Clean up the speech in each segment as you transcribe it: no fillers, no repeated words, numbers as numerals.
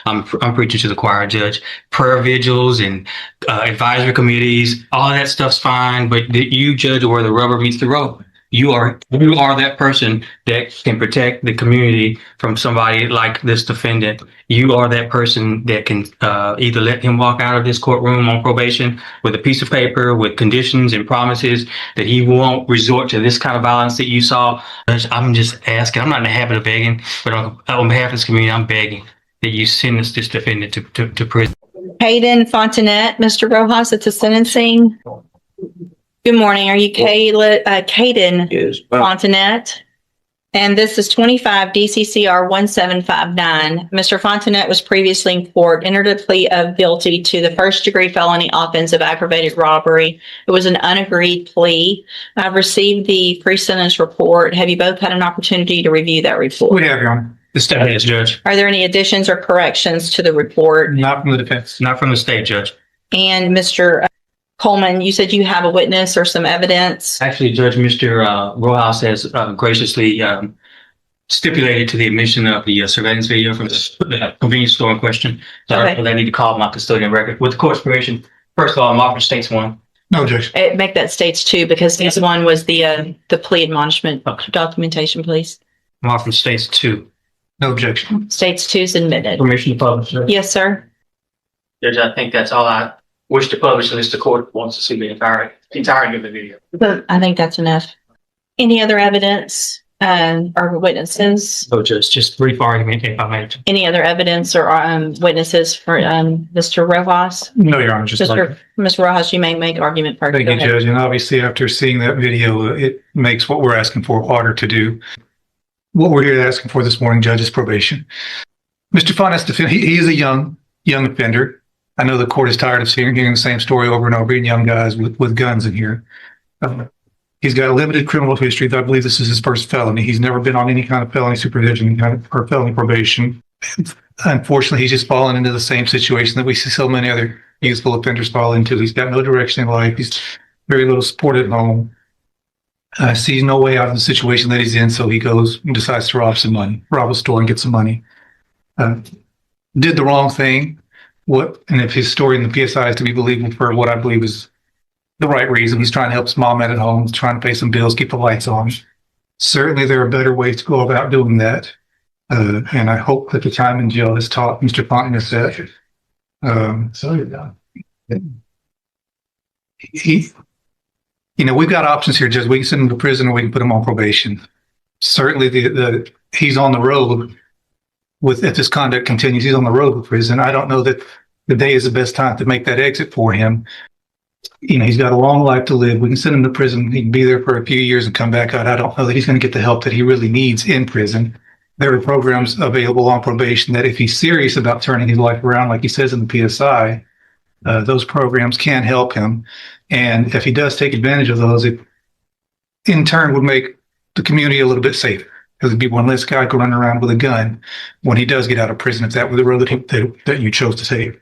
I'm preaching to the choir, Judge. Prayer vigils and advisory committees, all that stuff's fine, but you judge where the rubber meets the road. You are that person that can protect the community from somebody like this defendant. You are that person that can either let him walk out of this courtroom on probation with a piece of paper with conditions and promises that he won't resort to this kind of violence that you saw. I'm just asking. I'm not in the habit of begging, but on behalf of this community, I'm begging that you send this defendant to prison. Hayden Fontenette, Mr. Rojas, at the sentencing. Good morning. Are you Caden Yes. Fontenette? And this is 25 DCCR 1759. Mr. Fontenette was previously in court, entered a plea of guilty to the first-degree felony offense of aggravated robbery. It was an unagreed plea. I've received the pre-sentence report. Have you both had an opportunity to review that report? We have, Your Honor. The state has, Judge. Are there any additions or corrections to the report? Not from the defense. Not from the state, Judge. And Mr. Coleman, you said you have a witness or some evidence. Actually, Judge, Mr. Rojas has graciously stipulated to the admission of the surveillance video from the convenience store in question. So Okay. I don't need to call my custodian record. With the court's permission, first of all, I'm offering states one. No objection. Make that states two, because this one was the plea admonishment documentation, please. I'm offering states two. No objection. States two is admitted. Permission to publish, Judge. Yes, sir. Judge, I think that's all I wish to publish unless the court wants to see the entirety of the video. I think that's enough. Any other evidence or witnesses? So just brief argument if I may. Any other evidence or witnesses for Mr. Rojas? No, Your Honor. Just like, Mr. Rojas, you may make argument first. thank Go you, ahead. Judge. And obviously, after seeing that video, it makes what we're asking for harder to do. What we're here asking for this morning, Judge, is probation. Mr. Fontenette's defendant, he is a young offender. I know the court is tired of hearing the same story over and over, and young guys with guns in here. He's got a limited criminal history. I believe this is his first felony. He's never been on any kind of felony supervision or felony probation. Unfortunately, he's just fallen into the same situation that we see so many other youthful offenders fall into. He's got no direction in life. He's very little support at home. Sees no way out of the situation that he's in, so he goes and decides to rob a store and get some money. Did the wrong thing. And if his story in the PSI is to be believable for what I believe is the right reason, he's trying to help his mom out at home, he's trying to pay some bills, keep the lights on. Certainly there are better ways to go about doing that. And I hope that the time in jail has taught Mr. Fontenette that. So you're done. We've got options here, Judge. We can send him to prison or we can put him on probation. Certainly he's on the road. If this conduct continues, he's on the road with prison. I don't know that the day is the best time to make that exit for him. He's got a long life to live. We can send him to prison. He can be there for a few years and come back out. I don't know that he's going to get the help that he really needs in prison. There are programs available on probation that if he's serious about turning his life around, like he says in the PSI, those programs can help him. And if he does take advantage of those, it in turn would make the community a little bit safer. Because there'd be one less guy running around with a gun when he does get out of prison, if that were the road that you chose to take.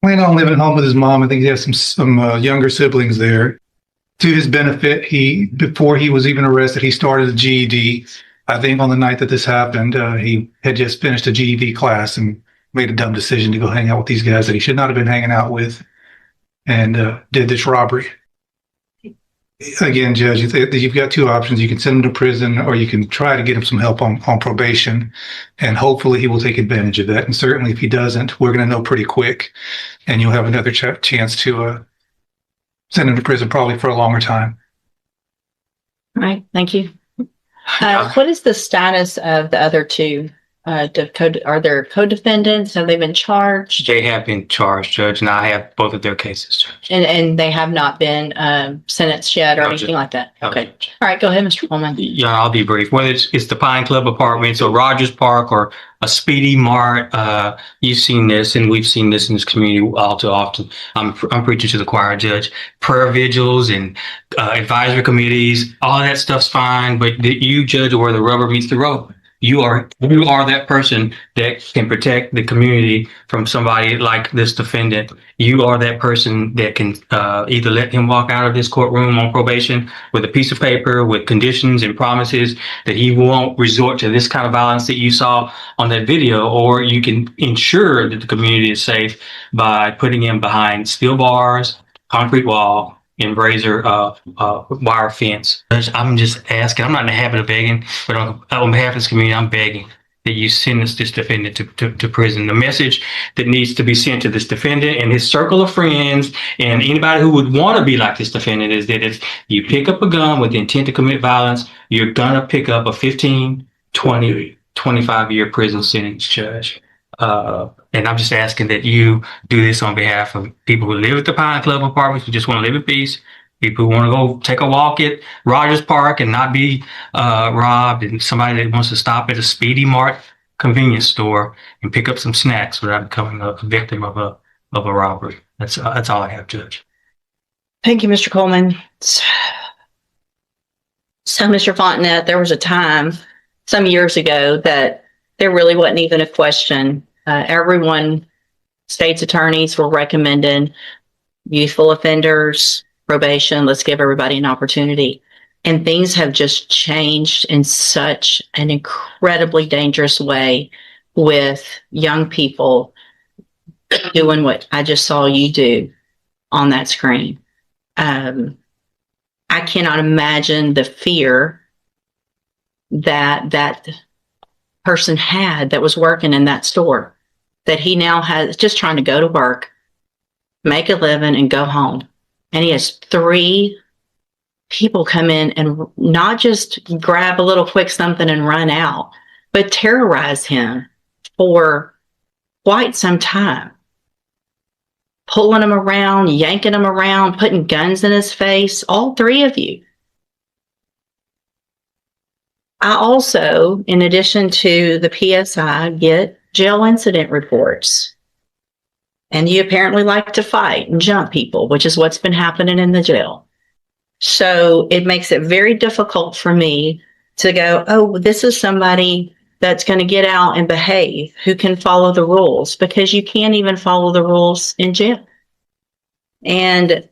Planning on living at home with his mom. I think he has some younger siblings there. To his benefit, before he was even arrested, he started a GED. I think on the night that this happened, he had just finished a GED class and made a dumb decision to go hang out with these guys that he should not have been hanging out with, and did this robbery. Again, Judge, you've got two options. You can send him to prison or you can try to get him some help on probation, and hopefully he will take advantage of that. And certainly if he doesn't, we're going to know pretty quick, and you'll have another chance to send him to prison probably for a longer time. All right. Thank you. What is the status of the other two? Are there co-defendants? Have they been charged? They have been charged, Judge, and I have both of their cases, Judge. And they have not been sentenced yet or No, anything like that? No, Okay. Judge. All right. Go ahead, Mr. Coleman. Yeah, I'll be brief. Whether it's the Pine Club Apartments or Rogers Park or a Speedy Mart, you've seen this, and we've seen this in this community all too often. I'm preaching to the choir, Judge. Prayer vigils and advisory committees, all that stuff's fine, but you judge where the rubber meets the road. you are that person that can protect the community from somebody like this defendant. You are that person that can either let him walk out of this courtroom on probation with a piece of paper with conditions and promises that he won't resort to this kind of violence that you saw on that video, or you can ensure that the community is safe by putting him behind steel bars, concrete wall, and razor wire fence. I'm just asking. I'm not in the habit of begging, but on behalf of this community, I'm begging that you send this defendant to prison. The message that needs to be sent to this defendant and his circle of friends and anybody who would want to be like this defendant is that if you pick up a gun with the intent to commit violence, you're going to pick up a 15, 20, 25-year prison sentence, Judge. And I'm just asking that you do this on behalf of people who live at the Pine Club apartments, who just want to live in peace, people who want to go take a walk at Rogers Park and not be robbed, and somebody that wants to stop at a Speedy Mart convenience store and pick up some snacks without becoming a victim of a robbery. That's all I have, Judge. Thank you, Mr. Coleman. So, Mr. Fontenette, there was a time some years ago that there really wasn't even a question. Everyone, state's attorneys were recommending youthful offenders, probation. Let's give everybody an opportunity. And things have just changed in such an incredibly dangerous way with young people doing what I just saw you do on that screen. I cannot imagine the fear that person had that was working in that store, that he now has, just trying to go to work, make a living, and go home. And he has 3 people come in and not just grab a little quick something and run out, but terrorize him for quite some time. Pulling him around, yanking him around, putting guns in his face, all 3 of you. I also, in addition to the PSI, get jail incident reports. And you apparently like to fight and jump people, which is what's been happening in the jail. So it makes it very difficult for me to go, oh, this is somebody that's going to get out and behave, who can follow the rules, because you can't even follow the rules in jail. And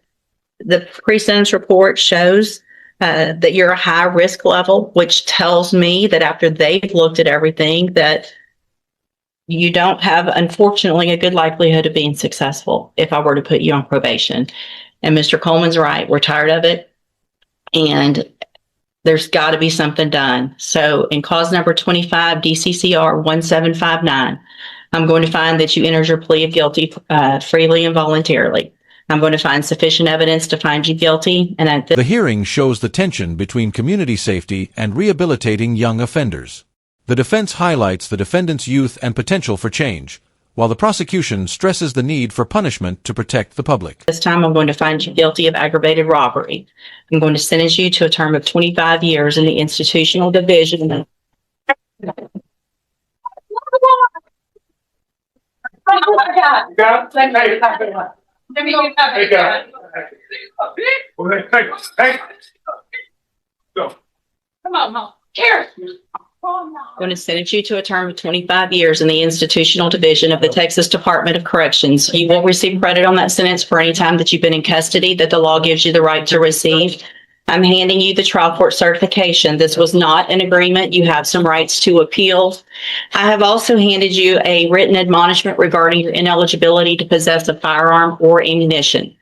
the pre-sentence report shows that you're a high risk level, which tells me that after they've looked at everything, that you don't have, unfortunately, a good likelihood of being successful if I were to put you on probation. And Mr. Coleman's right. We're tired of it. And there's got to be something done. So in cause number 25, DCCR 1759, I'm going to find that you entered your plea of guilty freely and voluntarily. I'm going to find sufficient evidence to find you guilty. And at The hearing shows the tension between community safety and rehabilitating young offenders. The defense highlights the defendant's youth and potential for change, while the prosecution stresses the need for punishment to protect the public. this time, I'm going to find you guilty of aggravated robbery. I'm going to sentence you to a term of 25 years in the institutional division. Come on, Mom. Here. I'm going to sentence you to a term of 25 years in the institutional division of the Texas Department of Corrections. You will receive credit on that sentence for any time that you've been in custody that the law gives you the right to receive. I'm handing you the trial court certification. This was not an agreement. You have some rights to appeal. I have also handed you a written admonishment regarding your ineligibility to possess a firearm or ammunition.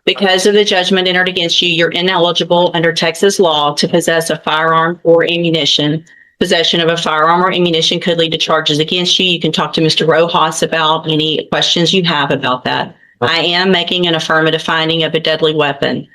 Because of the judgment entered against you, you're ineligible under Texas law to possess a firearm or ammunition. Possession of a firearm or ammunition could lead to charges against you. You can talk to Mr. Rojas about any questions you have about that. I am making an affirmative finding of a deadly weapon.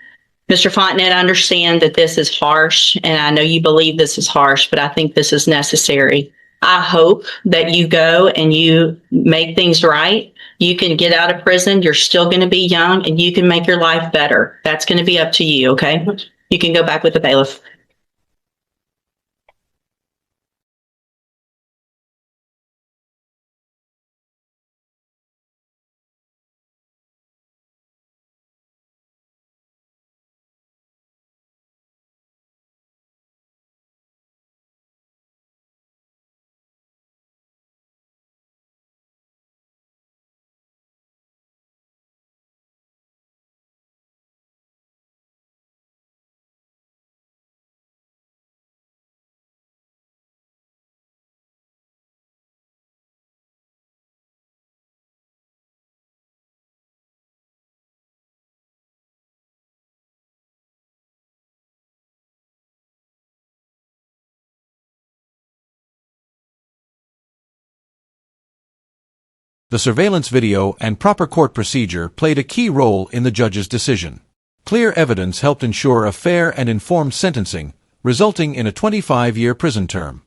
Mr. Fontenette, I understand that this is harsh, and I know you believe this is harsh, but I think this is necessary. I hope that you go and you make things right. You can get out of prison. You're still going to be young, and you can make your life better. That's going to be up to you, okay? You can go back with the bailiff. The surveillance video and proper court procedure played a key role in the judge's decision. Clear evidence helped ensure a fair and informed sentencing, resulting in a 25-year prison term.